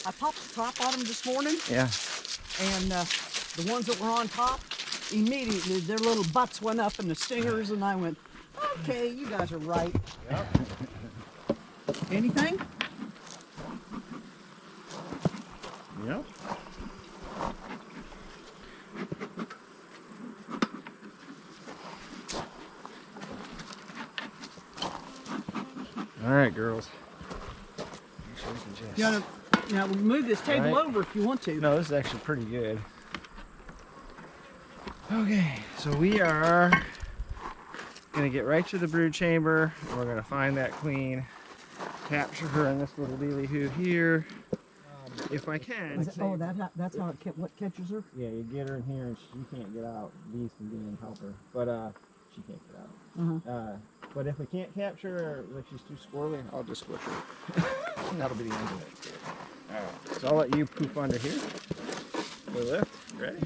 I popped the top on them this morning. Yeah. And the ones that were on top, immediately their little butts went up and the stingers, and I went, okay, you guys are right. Yep. Anything? Yep. All right, girls. You want to now move this table over if you want to. No, this is actually pretty good. Okay, so we are gonna get right to the brood chamber. And we're gonna find that queen, capture her in this little dealy hoo here. If I can. Oh, that's how what catches her? Yeah, you get her in here and she can't get out. Bees can get in and help her, but she can't get out. But if we can't capture her, or if she's too squirrely, I'll just squish her. That'll be the end of it. All right, so I'll let you poof under here. We lift. Ready?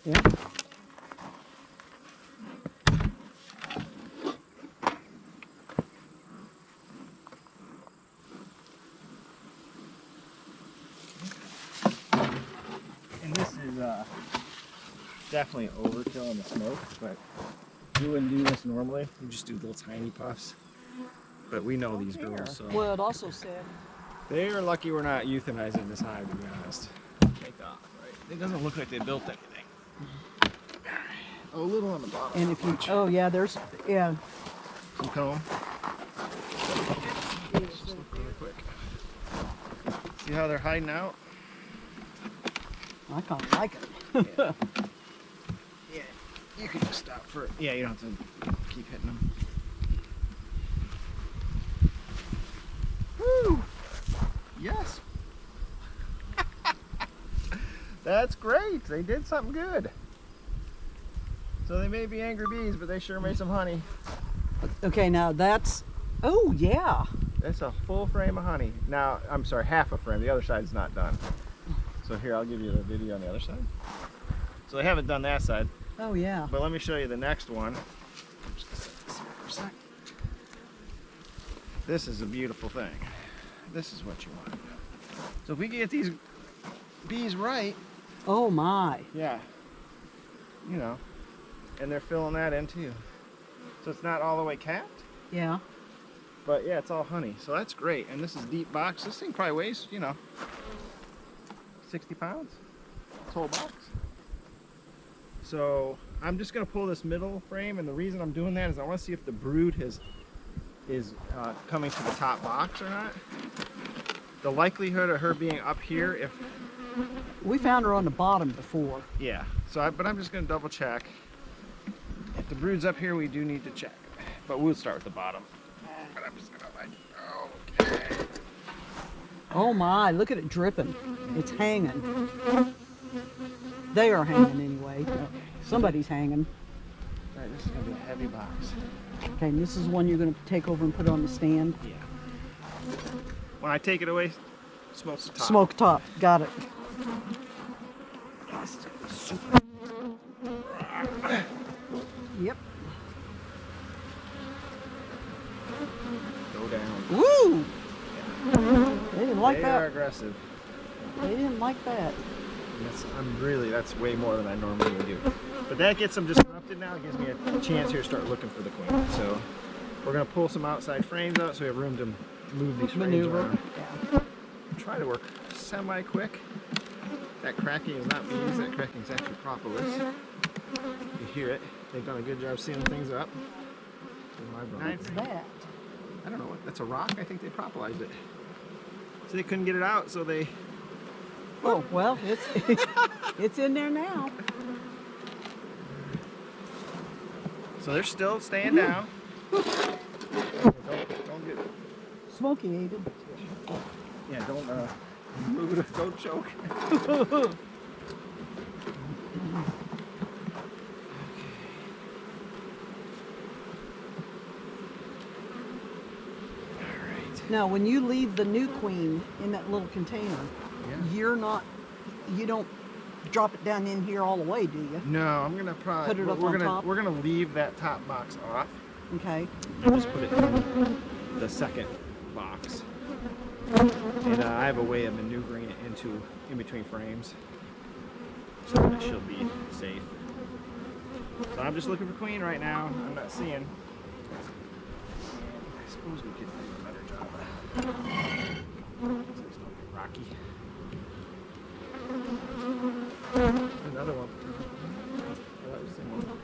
Yeah. And this is definitely overkill in the smoke, but you wouldn't do this normally. You just do little tiny puffs. But we know these girls, so Well, it also said they are lucky we're not euthanizing this hive, to be honest. Take off, right? It doesn't look like they built anything. Oh, a little on the bottom. and if you there's Some comb. Just look really quick. See how they're hiding out? I kind of like it. Yeah, you can just stop for it. Yeah, you don't have to keep hitting them. Woo! Yes! That's great! They did something good. So they may be angry bees, but they sure made some honey. Okay, now that's oh yeah. That's a full frame of honey. Now, I'm sorry, half a frame. The other side's not done. So here, I'll give you the video on the other side. So they haven't done that side. Oh yeah. But let me show you the next one. I'm just gonna set this here for a sec. This is a beautiful thing. This is what you want. So if we get these bees right, Oh my. yeah, you know, and they're filling that in too. So it's not all the way capped, Yeah. but yeah, it's all honey. So that's great. And this is deep box. This thing probably weighs, 60 pounds. This whole box. So I'm just gonna pull this middle frame, and the reason I'm doing that is I want to see if the brood is coming to the top box or not. The likelihood of her being up here, if We found her on the bottom before. yeah. So, but I'm just gonna double check. If the brood's up here, we do need to check. But we'll start with the bottom. But I'm just gonna okay. Oh my, look at it dripping. It's hanging. They are hanging anyway. Somebody's hanging. All right, this is gonna be a heavy box. Okay, and this is one you're going to take over and put on the stand. Yeah. When I take it away, smoke the top. Smoke top. Got it. Yep. Go down. Woo! They didn't like They that. are aggressive. They didn't like that. That's way more than I normally would do. But that gets them disrupted now. It gives me a chance here to start looking for the queen. So we're going to pull some outside frames out so we have room to move these frames Maneuver. around. Yeah. Try to work semi-quick. That cracking is not bees. That cracking is actually propolis. You hear it. They've done a good job sealing things up. What's that? I don't know what. That's a rock. I think they propolized it. So they couldn't get it out, so they... Oh, well, it's in there now. So they're still staying down. Don't get... Smoky ate it. Yeah, don't choke. Alright. Now, when you leave the new queen in that little container, Yeah. you don't drop it down in here all the way, do you? No, I'm gonna probably Put it up on top? we're gonna leave that top box off Okay. and just put it in the second box. And I have a way of maneuvering it in between frames, so that it should be safe. So I'm just looking for queen right now. I'm not seeing. And I suppose we could do a better job. So it's not rocky. Another one. Oh, that was the same one.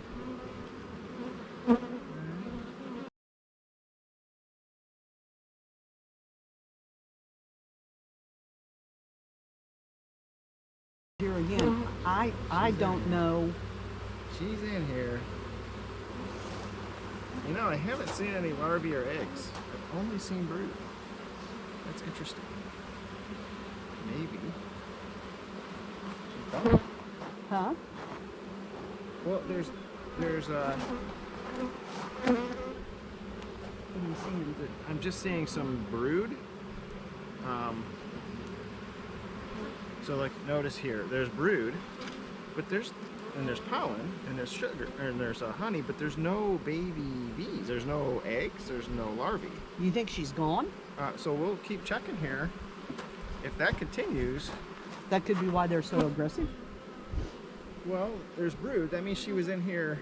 Here again, I don't know. She's in here. You know, I haven't seen any larvae or eggs. I've only seen brood. That's interesting. Maybe. Oh. Huh? Well, there's What are you seeing? I'm just seeing some brood. So like notice here, there's brood, but there's pollen and there's sugar and there's honey, but there's no baby bees. There's no eggs. There's no larvae. You think she's gone? So we'll keep checking here. If that continues, That could be why they're so aggressive. well, there's brood. That means she was in here,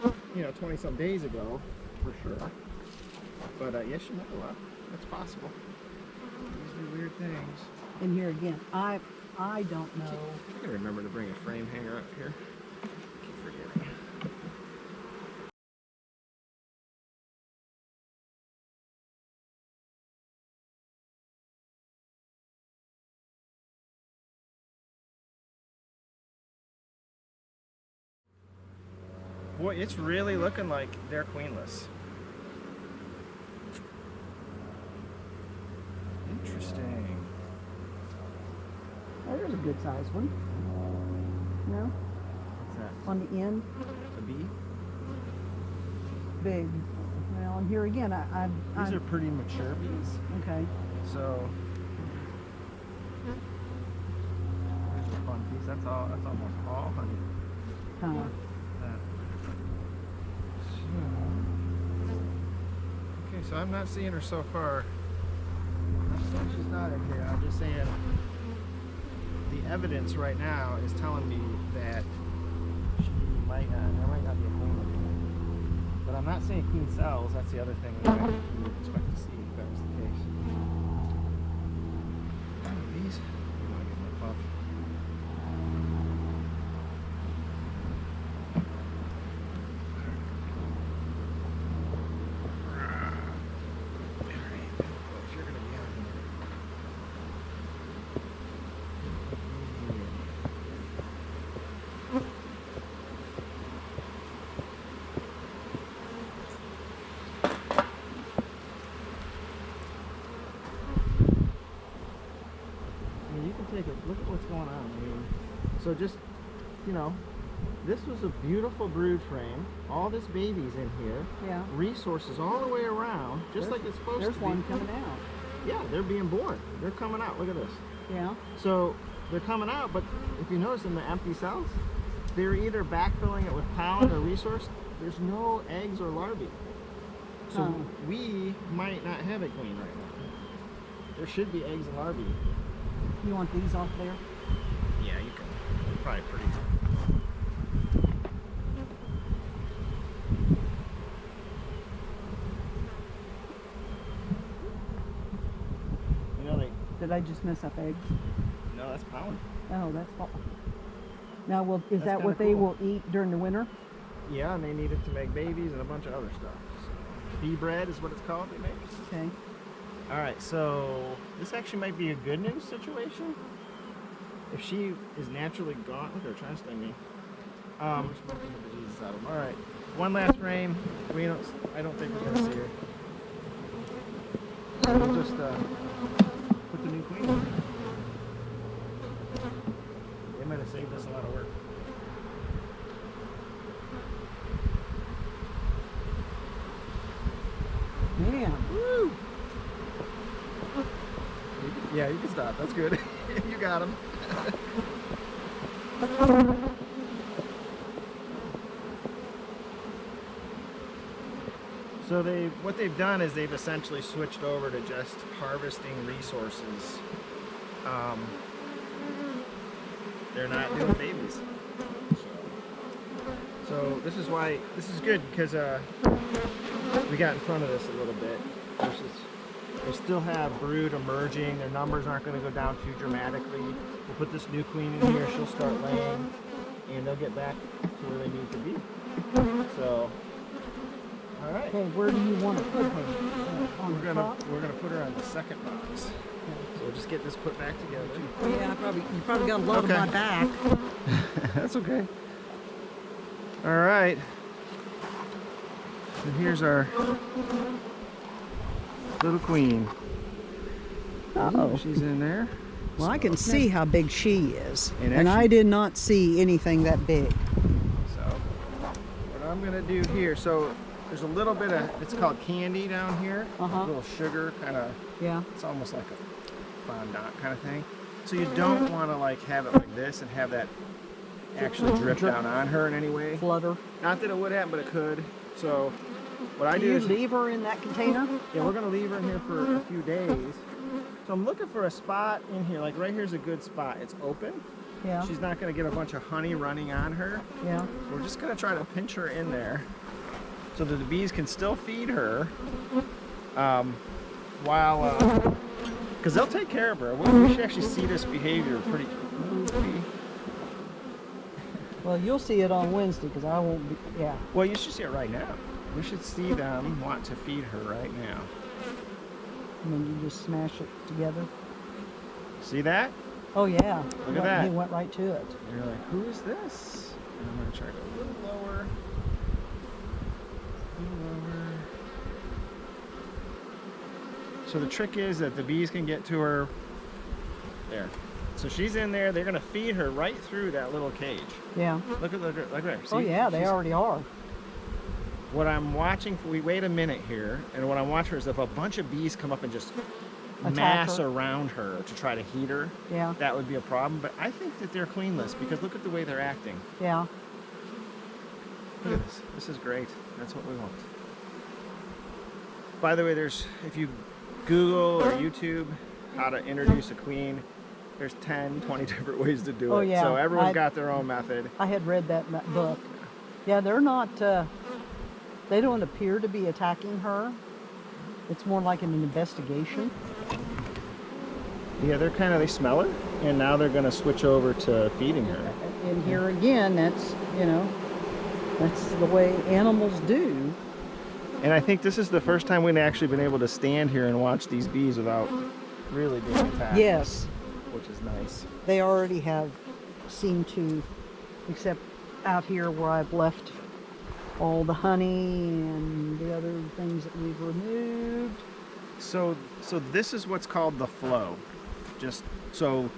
20-some days ago, for sure. But yes, she might have left. That's possible. These are weird things. And here again, I don't know. I gotta remember to bring a frame hanger up here. Keep forgetting. Boy, it's really looking like they're queenless. Interesting. Oh, there's a good sized one. No? What's that? On the end, A bee? big. Well, and here again, These are pretty mature bees. okay. So there's a fun piece. That's almost all honey. Huh. Okay, so I'm not seeing her so far. I'm saying she's not in here. I'm just saying the evidence right now is telling me that there might not be a queen in here. But I'm not seeing queen cells. That's the other thing that we would expect to see if that was the case. These, you want to give them a puff. If you're gonna be on here. I mean, you can take a look at what's going on. I mean, so just, this was a beautiful brood frame. All this baby's in here. Yeah. Resources all the way around, just like it's supposed to There's be. one coming out. Yeah, they're being born. They're coming out. Look at this. Yeah. So they're coming out, but if you notice in the empty cells, they're either backfilling it with pollen or resource. There's no eggs or larvae. So Huh. we might not have a queen right now. There should be eggs and larvae. You want these off there? Yeah, you can. Probably pretty. Did I just mess up eggs? No, that's pollen. Oh, that's fall. Now, is That's that what kinda they cool. will eat during the winter? Yeah, and they need it to make babies and a bunch of other stuff. So, bee bread is what it's called. They make. Okay. All right, so this actually might be a good news situation. If she is naturally gone, look, they're trying to sting me. We're smoking the bejesus out of them. All right, one last frame. I don't think we're gonna see her. So we'll just put the new queen in. They might have saved us a lot of work. Man. Woo! Yeah, you can stop. That's good. You got him. So what they've done is they've essentially switched over to just harvesting resources. They're not doing babies. So this is why this is good, because we got in front of this a little bit. They still have brood emerging. Their numbers aren't going to go down too dramatically. We'll put this new queen in here. She'll start laying, and they'll get back to where they need to be. So, all right. Okay, where do you want to put her? On the top? We're gonna put her on the second box. So we'll just get this put back together. Yeah, you probably got a load of my back. That's okay. All right. And here's our little queen. Uh-oh. She's in there. Well, I can see how big she is. And And I did not see anything that big. So what I'm gonna do here, so there's a little bit of, it's called candy down here. A little sugar kind of, Yeah. it's almost like a fondant kind of thing. So you don't want to like have it like this and have that actually drip down on her in any way. Flutter. Not that it would happen, but it could. So what I Do do you is leave her in that container? yeah, we're gonna leave her in here for a few days. So I'm looking for a spot in here, like right here's a good spot. It's open. Yeah. She's not gonna get a bunch of honey running on her. Yeah. We're just gonna try to pinch her in there so that the bees can still feed her while, because they'll take care of her. We should actually see this behavior pretty quickly. Well, you'll see it on Wednesday because I won't be. Yeah. Well, you should see it right now. We should see them want to feed her right now. And then you just smash it together. See that? Oh yeah. Look at that. He went right to it. And you're like, who is this? And I'm gonna try to go a little lower. So the trick is that the bees can get to her there. So she's in there. They're gonna feed her right through that little cage. Yeah. Look at there. See? Oh yeah, they already are. What I'm watching for, we wait a minute here, and what I'm watching is if a bunch of bees come up and just mass her. around her to try to heat her, Yeah. that would be a problem. But I think that they're queenless because look at the way they're acting. Yeah. Look at this. This is great. That's what we want. By the way, if you Google or YouTube how to introduce a queen, there's 10, 20 different ways to do it. Oh, yeah. So everyone's got their own method. I had read that in that book. Yeah, they're not. They don't appear to be attacking her. It's more like an investigation. Yeah, they smell it, and now they're going to switch over to feeding her. And here again, that's the way animals do. And I think this is the first time we've actually been able to stand here and watch these bees without really being attacked. Yes. Which is nice. They already have seemed to, except out here where I've left all the honey and the other things that we've removed. So this is what's called the flow. Just so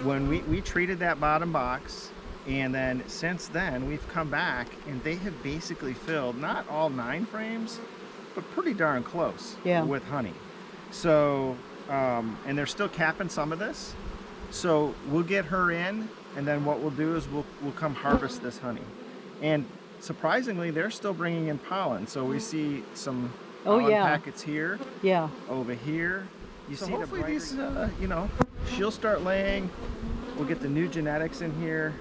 when we treated that bottom box, and then since then we've come back and they have basically filled not all 9 frames, but pretty darn close with honey. So and they're still capping some of this. So we'll get her in, and then what we'll do is we'll come harvest this honey. And surprisingly, they're still bringing in pollen. So we see some pollen packets here, over here. You see hopefully these, she'll start laying. We'll get the new genetics in here,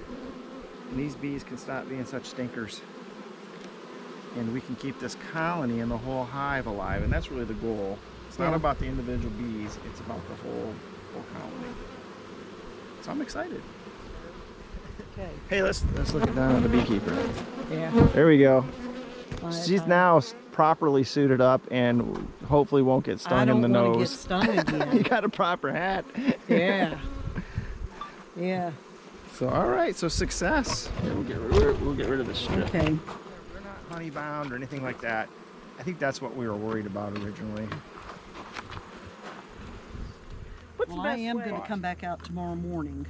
and these bees can stop being such stinkers. And we can keep this colony and the whole hive alive, and that's really the goal. It's not about the individual bees, it's about the whole colony. So I'm excited. Okay. Hey, let's look down at the beekeeper. Yeah. There we go. She's now properly suited up and hopefully won't get stung in the nose. I don't want to get stung again. You got a proper hat. Yeah. Yeah. So all right, so success. Here, we'll get rid of the strip. Okay. They're not honey bound or anything like that. I think that's what we were worried about originally. Well, I am going to come back out tomorrow morning.